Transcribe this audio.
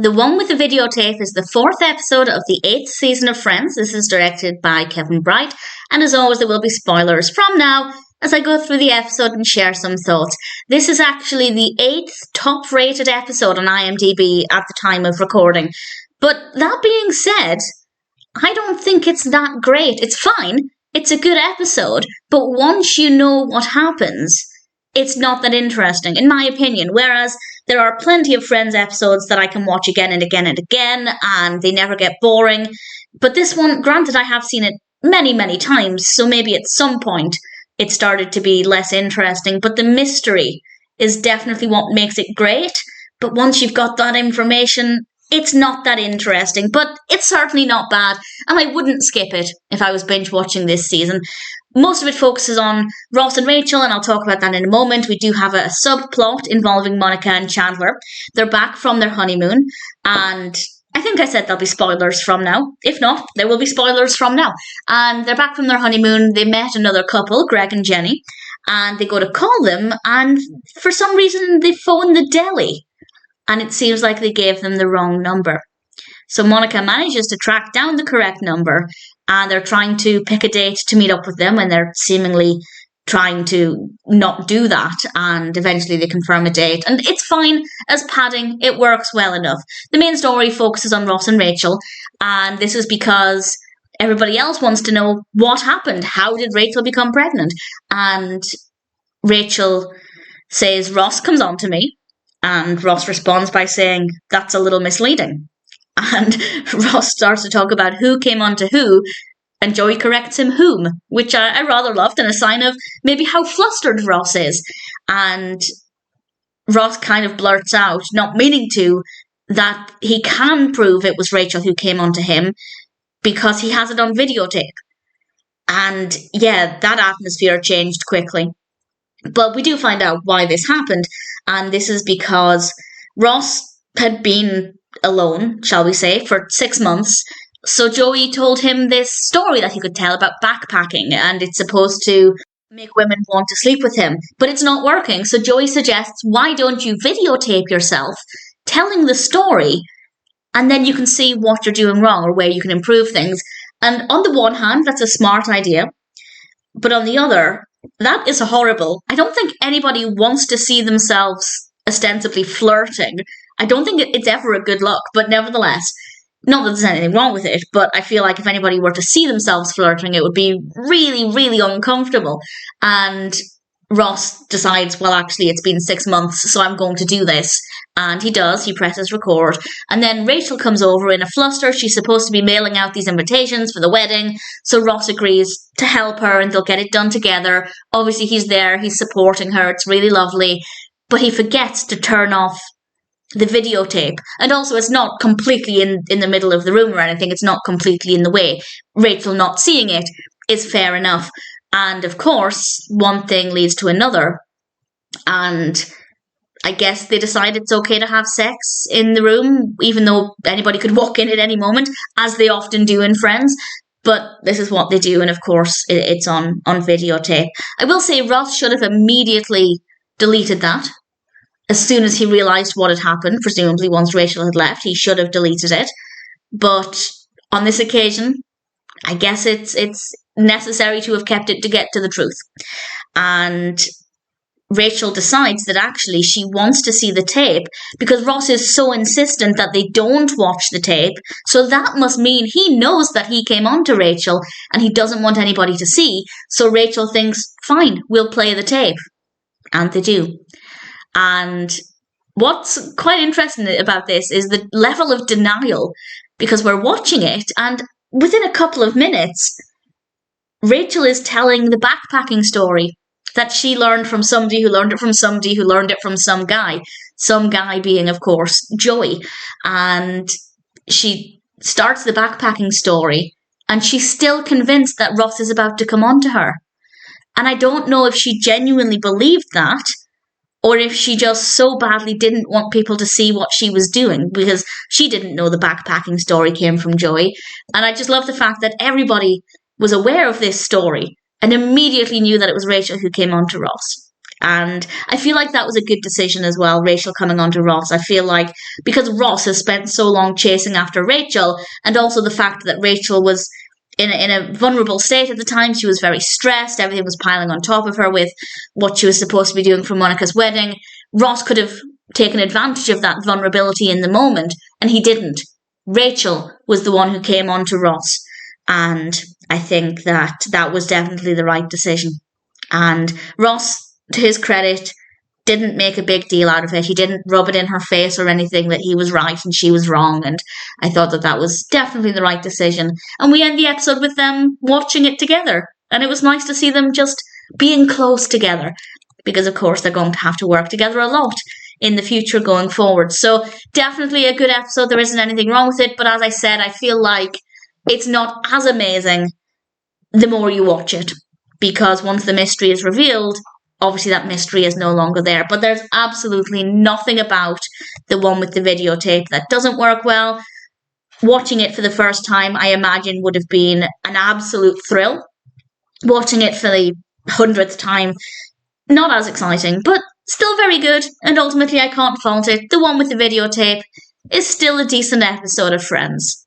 The one with the videotape is the 4th episode of the 8th season of Friends. This is directed by Kevin Bright, and as always there will be spoilers from now as I go through the episode and share some thoughts. This is actually the 8th top rated episode on IMDb at the time of recording. But that being said, I don't think it's that great. It's fine, it's a good episode, but once you know what happens, it's not that interesting, in my opinion. Whereas there are plenty of Friends episodes that I can watch again and again and again, and they never get boring. But this one, granted, I have seen it many, many times, so maybe at some point it started to be less interesting. But the mystery is definitely what makes it great. But once you've got that information, it's not that interesting. But it's certainly not bad, and I wouldn't skip it if I was binge watching this season. Most of it focuses on Ross and Rachel, and I'll talk about that in a moment. We do have a subplot involving Monica and Chandler. They're back from their honeymoon, and I think I said there'll be spoilers from now. If not, there will be spoilers from now. And they're back from their honeymoon. They met another couple, Greg and Jenny, and they go to call them, and for some reason they phone the deli, and it seems like they gave them the wrong number. So Monica manages to track down the correct number, and they're trying to pick a date to meet up with them, and they're seemingly trying to not do that, and eventually they confirm a date. And it's fine as padding, it works well enough. The main story focuses on Ross and Rachel, and this is because everybody else wants to know what happened. How did Rachel become pregnant? And Rachel says, Ross comes on to me, and Ross responds by saying, that's a little misleading. And Ross starts to talk about who came on to who, and Joey corrects him whom, which I rather loved, and a sign of maybe how flustered Ross is. And Ross kind of blurts out, not meaning to, that he can prove it was Rachel who came on to him because he has it on videotape. And yeah, that atmosphere changed quickly. But we do find out why this happened, and this is because Ross had been alone, shall we say, for 6 months. So Joey told him this story that he could tell about backpacking, and it's supposed to make women want to sleep with him, but it's not working. So Joey suggests, why don't you videotape yourself telling the story, and then you can see what you're doing wrong or where you can improve things. And on the one hand, that's a smart idea, but on the other, that is horrible. I don't think anybody wants to see themselves ostensibly flirting. I don't think it's ever a good look, but nevertheless, not that there's anything wrong with it, but I feel like if anybody were to see themselves flirting, it would be really, really uncomfortable. And Ross decides, well, actually, it's been 6 months, so I'm going to do this. And he does. He presses record. And then Rachel comes over in a fluster. She's supposed to be mailing out these invitations for the wedding. So Ross agrees to help her, and they'll get it done together. Obviously, he's there. He's supporting her. It's really lovely. But he forgets to turn off the videotape. And also, it's not completely in the middle of the room or anything. It's not completely in the way. Rachel not seeing it is fair enough. And of course, one thing leads to another. And I guess they decide it's okay to have sex in the room, even though anybody could walk in at any moment, as they often do in Friends. But this is what they do, and of course, it's on videotape. I will say Ross should have immediately deleted that. As soon as he realised what had happened, presumably once Rachel had left, he should have deleted it. But on this occasion, I guess it's necessary to have kept it to get to the truth. And Rachel decides that actually she wants to see the tape because Ross is so insistent that they don't watch the tape. So that must mean he knows that he came on to Rachel and he doesn't want anybody to see. So Rachel thinks, fine, we'll play the tape. And they do. And what's quite interesting about this is the level of denial, because we're watching it and within a couple of minutes, Rachel is telling the backpacking story that she learned from somebody who learned it from somebody who learned it from some guy being, of course, Joey. And she starts the backpacking story and she's still convinced that Ross is about to come on to her. And I don't know if she genuinely believed that, or if she just so badly didn't want people to see what she was doing, because she didn't know the backpacking story came from Joey. And I just love the fact that everybody was aware of this story and immediately knew that it was Rachel who came on to Ross. And I feel like that was a good decision as well, Rachel coming on to Ross. I feel like because Ross has spent so long chasing after Rachel, and also the fact that Rachel was in a vulnerable state at the time. She was very stressed. Everything was piling on top of her with what she was supposed to be doing for Monica's wedding. Ross could have taken advantage of that vulnerability in the moment, and he didn't. Rachel was the one who came on to Ross. And I think that was definitely the right decision. And Ross, to his credit, didn't make a big deal out of it. He didn't rub it in her face or anything that he was right and she was wrong. And I thought that was definitely the right decision. And we end the episode with them watching it together. And it was nice to see them just being close together. Because, of course, they're going to have to work together a lot in the future going forward. So definitely a good episode. There isn't anything wrong with it. But as I said, I feel like it's not as amazing the more you watch it. Because once the mystery is revealed, obviously that mystery is no longer there. But there's absolutely nothing about the one with the videotape that doesn't work well. Watching it for the first time, I imagine, would have been an absolute thrill. Watching it for the 100th time, not as exciting, but still very good. And ultimately, I can't fault it. The one with the videotape is still a decent episode of Friends.